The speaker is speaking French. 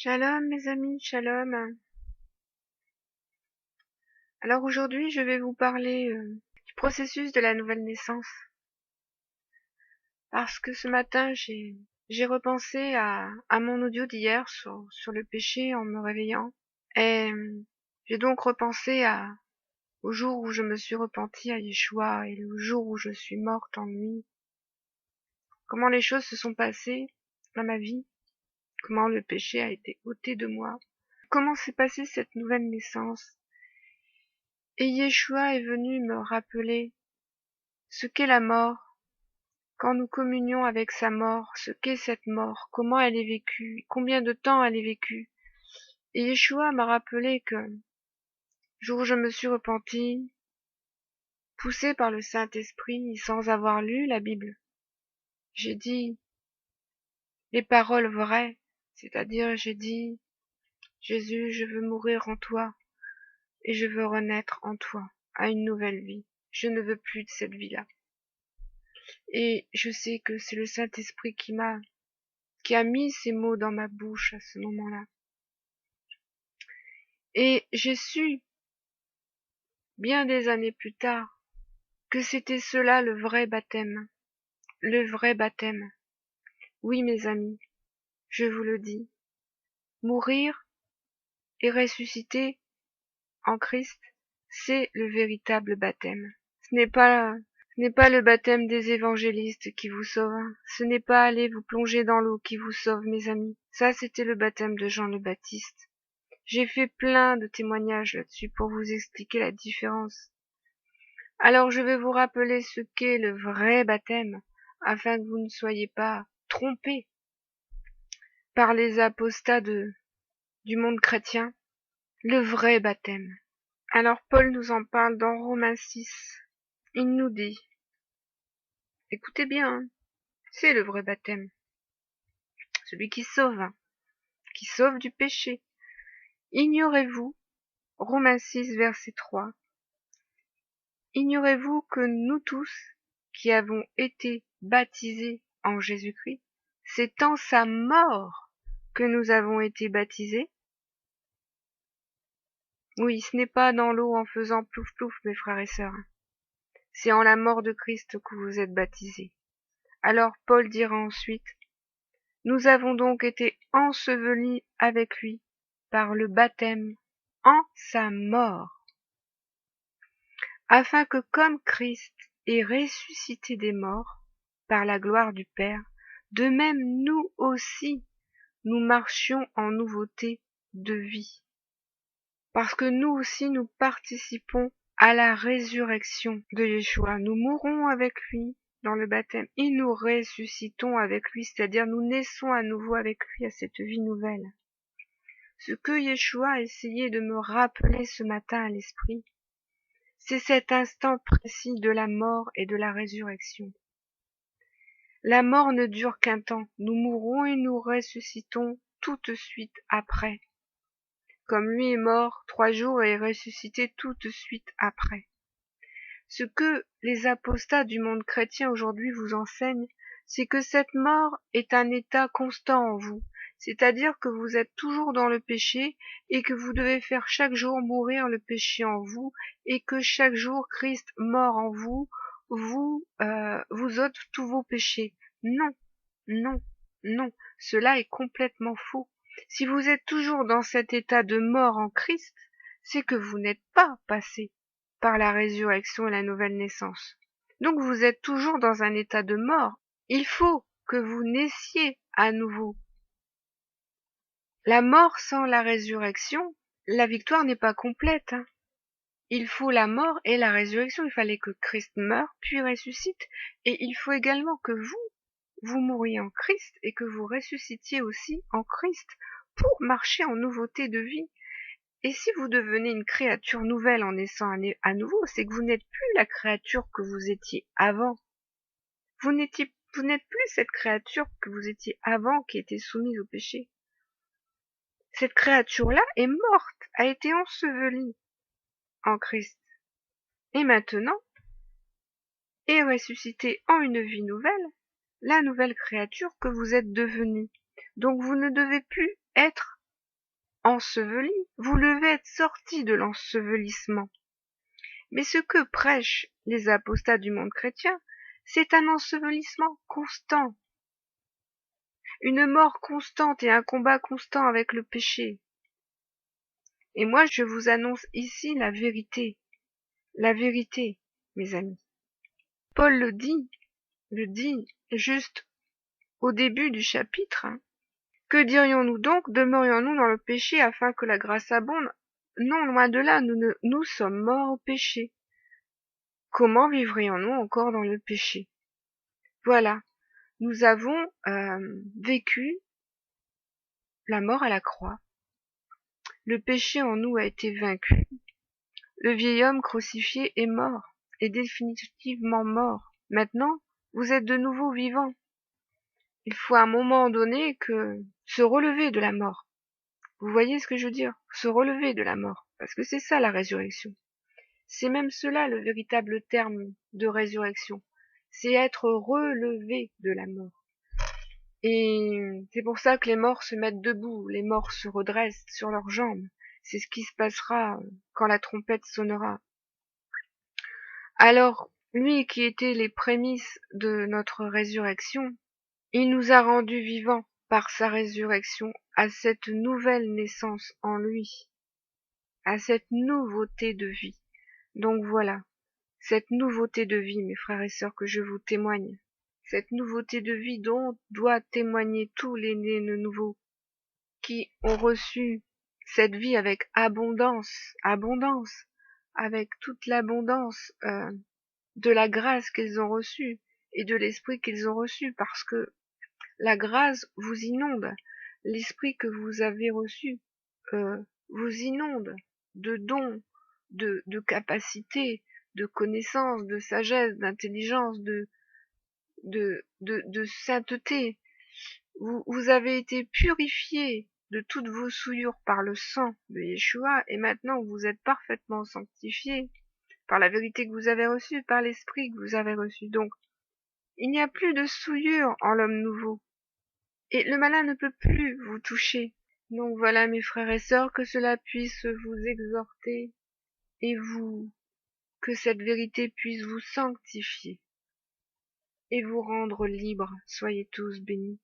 Shalom mes amis, shalom. Alors aujourd'hui je vais vous parler du processus de la nouvelle naissance. Parce que ce matin j'ai repensé à mon audio d'hier sur le péché en me réveillant. Et j'ai donc repensé au jour où je me suis repentie à Yeshua et le jour où je suis morte en lui. Comment les choses se sont passées dans ma vie. Comment le péché a été ôté de moi. Comment s'est passée cette nouvelle naissance. Et Yeshua est venu me rappeler ce qu'est la mort, quand nous communions avec sa mort, ce qu'est cette mort, comment elle est vécue, combien de temps elle est vécue. Et Yeshua m'a rappelé que, le jour où je me suis repentie, poussée par le Saint-Esprit, sans avoir lu la Bible, j'ai dit les paroles vraies, c'est-à-dire j'ai dit, Jésus, je veux mourir en toi, et je veux renaître en toi, à une nouvelle vie. Je ne veux plus de cette vie-là. Et je sais que c'est le Saint-Esprit qui a mis ces mots dans ma bouche à ce moment-là. Et j'ai su, bien des années plus tard, que c'était cela le vrai baptême. Le vrai baptême. Oui, mes amis, je vous le dis. Mourir et ressusciter en Christ, c'est le véritable baptême. Ce n'est pas le baptême des évangélistes qui vous sauve. Ce n'est pas aller vous plonger dans l'eau qui vous sauve, mes amis. Ça, c'était le baptême de Jean le Baptiste. J'ai fait plein de témoignages là-dessus pour vous expliquer la différence. Alors je vais vous rappeler ce qu'est le vrai baptême, afin que vous ne soyez pas trompés par les apostats du monde chrétien. Le vrai baptême. Alors Paul nous en parle dans Romains 6. Il nous dit, écoutez bien, hein, c'est le vrai baptême. Celui qui sauve du péché. Ignorez-vous, Romains 6, verset 3, ignorez-vous que nous tous, qui avons été baptisés en Jésus-Christ, c'est en sa mort que nous avons été baptisés? Oui, ce n'est pas dans l'eau en faisant plouf plouf, mes frères et sœurs. C'est en la mort de Christ que vous êtes baptisés. Alors Paul dira ensuite, nous avons donc été ensevelis avec lui par le baptême en sa mort, afin que comme Christ est ressuscité des morts par la gloire du Père, de même nous aussi nous marchions en nouveauté de vie. Parce que nous aussi nous participons à la résurrection de Yeshua. Nous mourons avec lui dans le baptême et nous ressuscitons avec lui, c'est-à-dire nous naissons à nouveau avec lui à cette vie nouvelle. Ce que Yeshua a essayé de me rappeler ce matin à l'esprit, c'est cet instant précis de la mort et de la résurrection. La mort ne dure qu'un temps. Nous mourrons et nous ressuscitons tout de suite après. Comme lui est mort 3 jours et est ressuscité tout de suite après. Ce que les apostats du monde chrétien aujourd'hui vous enseignent, c'est que cette mort est un état constant en vous, c'est-à-dire que vous êtes toujours dans le péché et que vous devez faire chaque jour mourir le péché en vous et que chaque jour Christ mort en vous, vous ôte tous vos péchés. Non, non, non, cela est complètement faux. Si vous êtes toujours dans cet état de mort en Christ, c'est que vous n'êtes pas passé par la résurrection et la nouvelle naissance. Donc vous êtes toujours dans un état de mort. Il faut que vous naissiez à nouveau. La mort sans la résurrection, la victoire n'est pas complète, hein. Il faut la mort et la résurrection. Il fallait que Christ meure, puis ressuscite. Et il faut également que vous mouriez en Christ et que vous ressuscitiez aussi en Christ pour marcher en nouveauté de vie. Et si vous devenez une créature nouvelle en naissant à nouveau, c'est que vous n'êtes plus la créature que vous étiez avant. Vous n'êtes plus cette créature que vous étiez avant qui était soumise au péché. Cette créature-là est morte, a été ensevelie en Christ. Et maintenant est ressuscitée en une vie nouvelle, la nouvelle créature que vous êtes devenue. Donc vous ne devez plus être enseveli, vous devez être sortis de l'ensevelissement. Mais ce que prêchent les apostats du monde chrétien, c'est un ensevelissement constant, une mort constante et un combat constant avec le péché. Et moi, je vous annonce ici la vérité, mes amis. Paul le dit juste au début du chapitre. Que dirions-nous donc? Demeurions-nous dans le péché afin que la grâce abonde? Non, loin de là, nous sommes morts au péché. Comment vivrions-nous encore dans le péché? Voilà, nous avons vécu la mort à la croix. Le péché en nous a été vaincu. Le vieil homme crucifié est mort, est définitivement mort. Maintenant, vous êtes de nouveau vivant. Il faut à un moment donné que se relever de la mort. Vous voyez ce que je veux dire? Se relever de la mort. Parce que c'est ça la résurrection. C'est même cela le véritable terme de résurrection. C'est être relevé de la mort. Et c'est pour ça que les morts se mettent debout, les morts se redressent sur leurs jambes. C'est ce qui se passera quand la trompette sonnera. Alors, lui qui était les prémices de notre résurrection, il nous a rendus vivants par sa résurrection à cette nouvelle naissance en lui, à cette nouveauté de vie. Donc voilà, cette nouveauté de vie, mes frères et sœurs, que je vous témoigne, cette nouveauté de vie dont doivent témoigner tous les nés nouveaux qui ont reçu cette vie avec abondance, avec toute l'abondance de la grâce qu'ils ont reçue et de l'esprit qu'ils ont reçu, parce que la grâce vous inonde, l'esprit que vous avez reçu vous inonde de dons, de capacités, de connaissances, de sagesse, d'intelligence, de sainteté. Vous avez été purifiés de toutes vos souillures par le sang de Yeshua, et maintenant vous êtes parfaitement sanctifiés par la vérité que vous avez reçue, par l'esprit que vous avez reçu. Donc, il n'y a plus de souillure en l'homme nouveau, et le malin ne peut plus vous toucher. Donc voilà, mes frères et sœurs, que cela puisse vous exhorter, et que cette vérité puisse vous sanctifier, et vous rendre libre. Soyez tous bénis.